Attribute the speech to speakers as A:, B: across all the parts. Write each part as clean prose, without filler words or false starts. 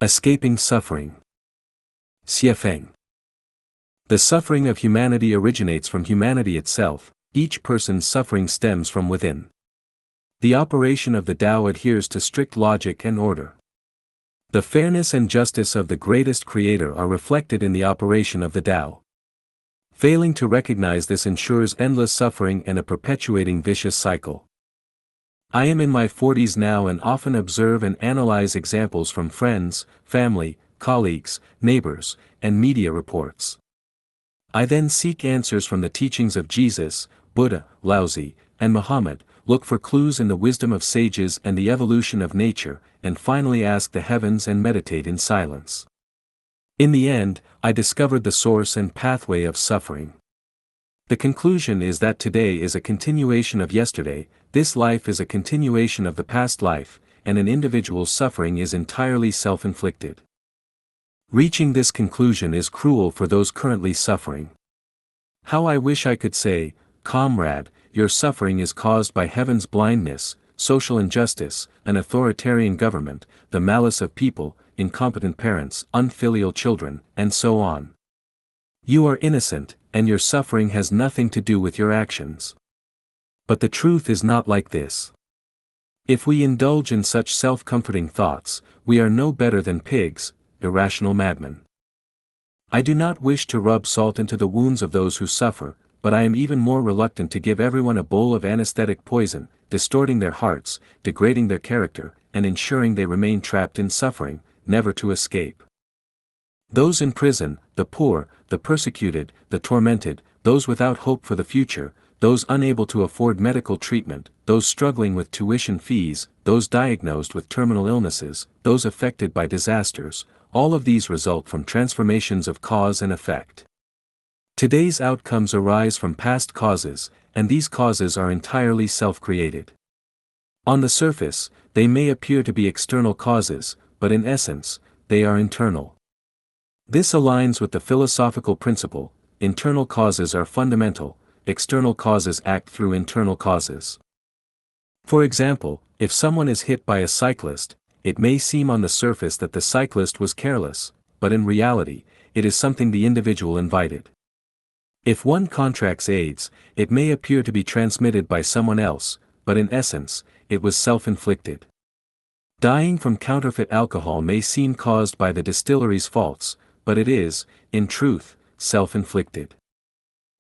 A: Escaping suffering. Suffering. The suffering of humanity originates from humanity itself. Each person's suffering stems from within. The operation of the Tao adheres to strict logic and order. The fairness and justice of the greatest creator are reflected in the operation of the Tao. Failing to recognize this ensures endless suffering and a perpetuating vicious cycle. I am in my 40s now and often observe and analyze examples from friends, family, colleagues, neighbors, and media reports. I then seek answers from the teachings of Jesus, Buddha, Laozi, and Muhammad, look for clues in the wisdom of sages and the evolution of nature, and finally ask the heavens and meditate in silence. In the end, I discovered the source and pathway of suffering. The conclusion is that today is a continuation of yesterday, this life is a continuation of the past life, and an individual's suffering is entirely self-inflicted. Reaching this conclusion is cruel for those currently suffering. How I wish I could say, comrade, your suffering is caused by heaven's blindness, social injustice, an authoritarian government, the malice of people, incompetent parents, unfilial children, and so on. You are innocent, and your suffering has nothing to do with your actions. But the truth is not like this. If we indulge in such self-comforting thoughts, we are no better than pigs, irrational madmen. I do not wish to rub salt into the wounds of those who suffer, but I am even more reluctant to give everyone a bowl of anesthetic poison, distorting their hearts, degrading their character, and ensuring they remain trapped in suffering, never to escape. Those in prison, the poor, the persecuted, the tormented, those without hope for the future, those unable to afford medical treatment, those struggling with tuition fees, those diagnosed with terminal illnesses, those affected by disasters, all of these result from transformations of cause and effect. Today's outcomes arise from past causes, and these causes are entirely self-created. On the surface, they may appear to be external causes, but in essence, they are internal. This aligns with the philosophical principle: internal causes are fundamental, external causes act through internal causes. For example, if someone is hit by a cyclist, it may seem on the surface that the cyclist was careless, but in reality, it is something the individual invited. If one contracts AIDS, it may appear to be transmitted by someone else, but in essence, it was self-inflicted. Dying from counterfeit alcohol may seem caused by the distillery's faults, but it is, in truth, self-inflicted.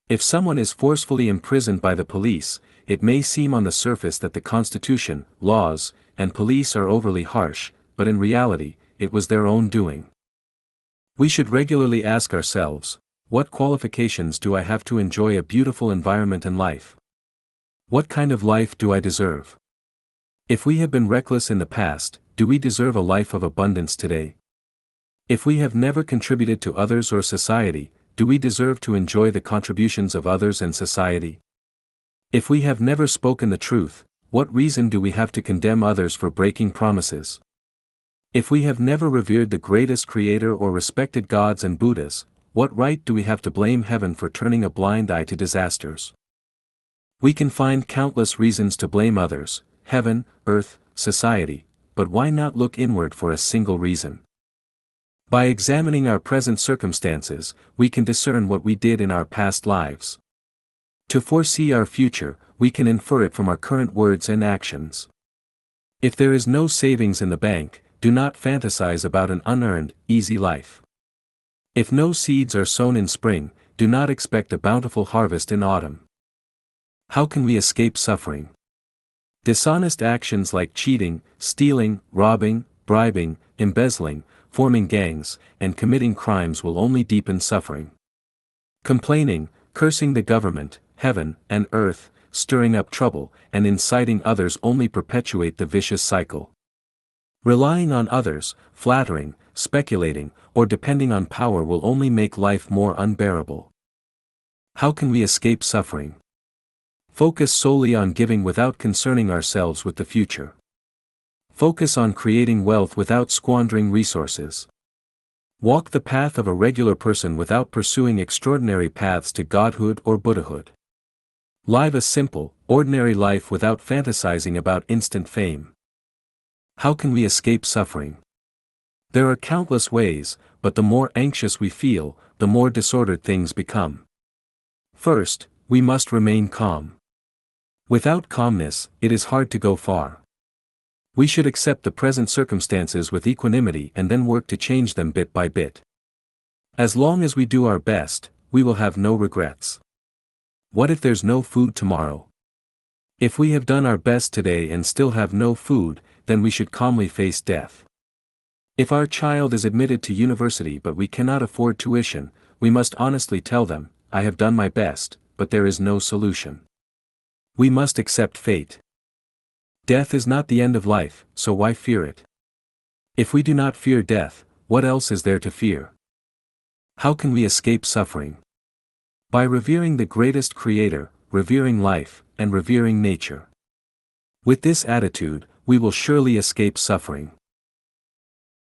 A: If someone is forcefully imprisoned by the police, it may seem on the surface that the Constitution, laws, and police are overly harsh, but in reality, it was their own doing. We should regularly ask ourselves, what qualifications do I have to enjoy a beautiful environment and life? What kind of life do I deserve? If we have been reckless in the past, do we deserve a life of abundance today? If we have never contributed to others or society, do we deserve to enjoy the contributions of others and society? If we have never spoken the truth, what reason do we have to condemn others for breaking promises? If we have never revered the greatest creator or respected gods and Buddhas, what right do we have to blame heaven for turning a blind eye to disasters? We can find countless reasons to blame others, heaven, earth, society, but why not look inward for a single reason? By examining our present circumstances, we can discern what we did in our past lives. To foresee our future, we can infer it from our current words and actions. If there is no savings in the bank, do not fantasize about an unearned, easy life. If no seeds are sown in spring, do not expect a bountiful harvest in autumn. How can we escape suffering? Dishonest actions like cheating, stealing, robbing, bribing, embezzling, forming gangs, and committing crimes will only deepen suffering. Complaining, cursing the government, heaven, and earth, stirring up trouble, and inciting others only perpetuate the vicious cycle. Relying on others, flattering, speculating, or depending on power will only make life more unbearable. How can we escape suffering? Focus solely on giving without concerning ourselves with the future. Focus on creating wealth without squandering resources. Walk the path of a regular person without pursuing extraordinary paths to godhood or Buddhahood. Live a simple, ordinary life without fantasizing about instant fame. How can we escape suffering? There are countless ways, but the more anxious we feel, the more disordered things become. First, we must remain calm. Without calmness, it is hard to go far. We should accept the present circumstances with equanimity and then work to change them bit by bit. As long as we do our best, we will have no regrets. What if there's no food tomorrow? If we have done our best today and still have no food, then we should calmly face death. If our child is admitted to university but we cannot afford tuition, we must honestly tell them, I have done my best, but there is no solution. We must accept fate. Death is not the end of life, so why fear it? If we do not fear death, what else is there to fear? How can we escape suffering? By revering the greatest creator, revering life, and revering nature. With this attitude, we will surely escape suffering.